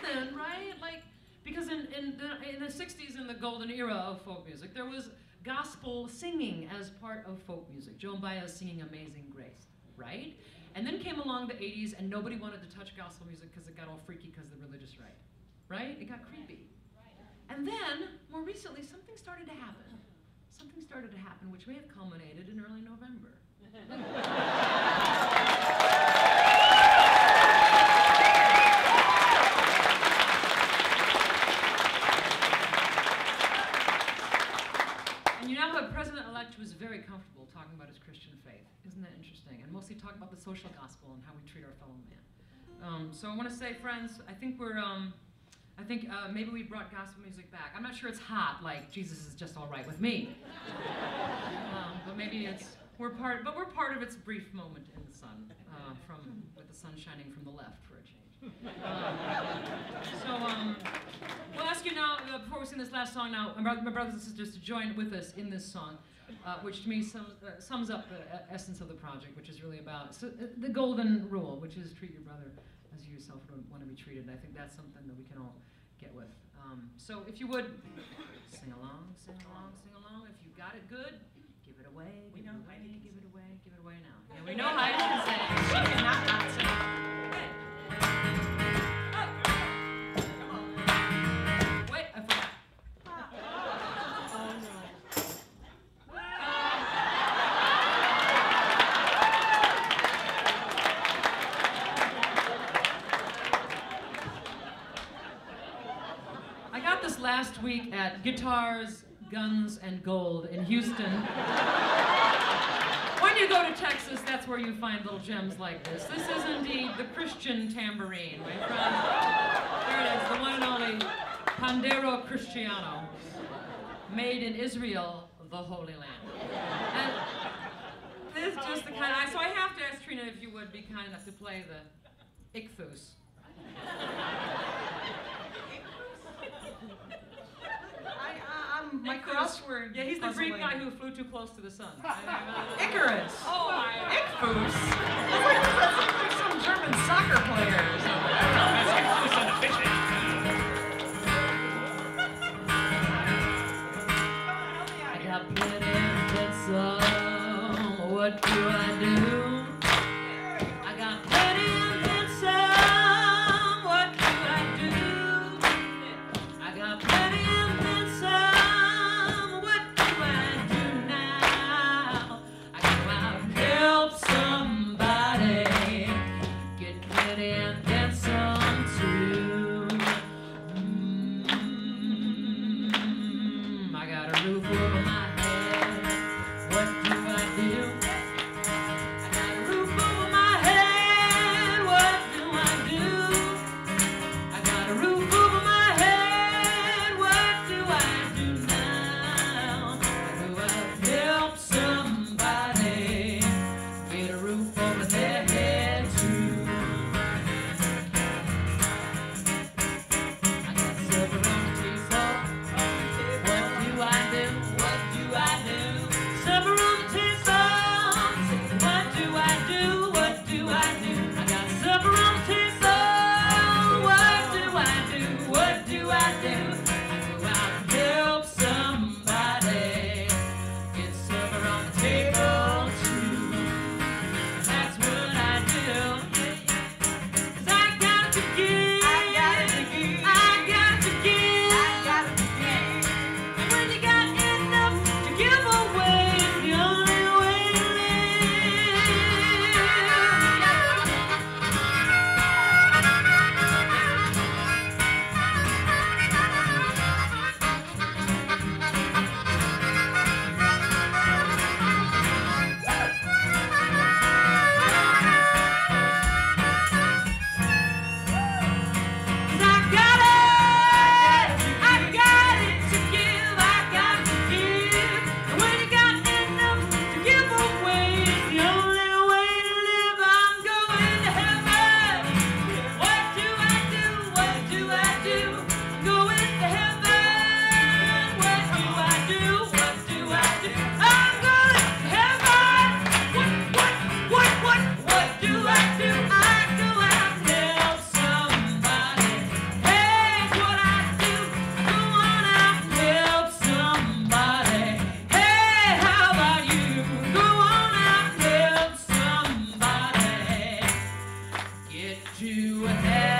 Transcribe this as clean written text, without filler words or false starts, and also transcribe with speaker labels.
Speaker 1: happen, right? Like, because in the 60s, in the golden era of folk music, there was gospel singing as part of folk music. Joan Baez singing Amazing Grace, right? And then came along the 80s, and nobody wanted to touch gospel music because it got all freaky because of the religious right? It got creepy. And then, more recently, something started to happen. Something started to happen, which may have culminated in early November. And you now have a president-elect who is very comfortable talking about his Christian faith. Isn't that interesting? And mostly talking about the social gospel and how we treat our fellow man. So I want to say, friends, I think maybe we brought gospel music back. I'm not sure it's hot like Jesus is just all right with me. But maybe we're part of its brief moment in the sun, with the sun shining from the left for a change. We'll ask you now, before we sing this last song now, my brothers and sisters to join with us in this song, which to me sums up the essence of the project, which is really about the golden rule, which is treat your brother as you yourself would want to be treated. And I think that's something that we can all get with. So if you would, sing along, sing along, sing along. If you got it good, give it away. Give it away now. Yeah, we know Heidi can sing. She cannot not sing. Okay. Come on. Wait, I forgot. I got this last week at Guitars, Guns, and Gold in Houston. When you go to Texas, that's where you find little gems like this. This is indeed the Christian tambourine, my friend. There it is, the one and only Pandero Cristiano, made in Israel, the Holy Land. And this is just the kind of, so I have to ask Trina if you would be kind enough to play the ichthus.
Speaker 2: My crossword.
Speaker 1: Yeah, he's the Greek guy who flew too close to the sun.
Speaker 2: Icarus.
Speaker 1: Oh,
Speaker 2: Ichthus. It's like some German soccer player or something.
Speaker 1: I got plenty of pencil. What do I do? I got plenty of pencil. What do I do? I got plenty of pencil. What do I do now? I go out and help somebody. to hell.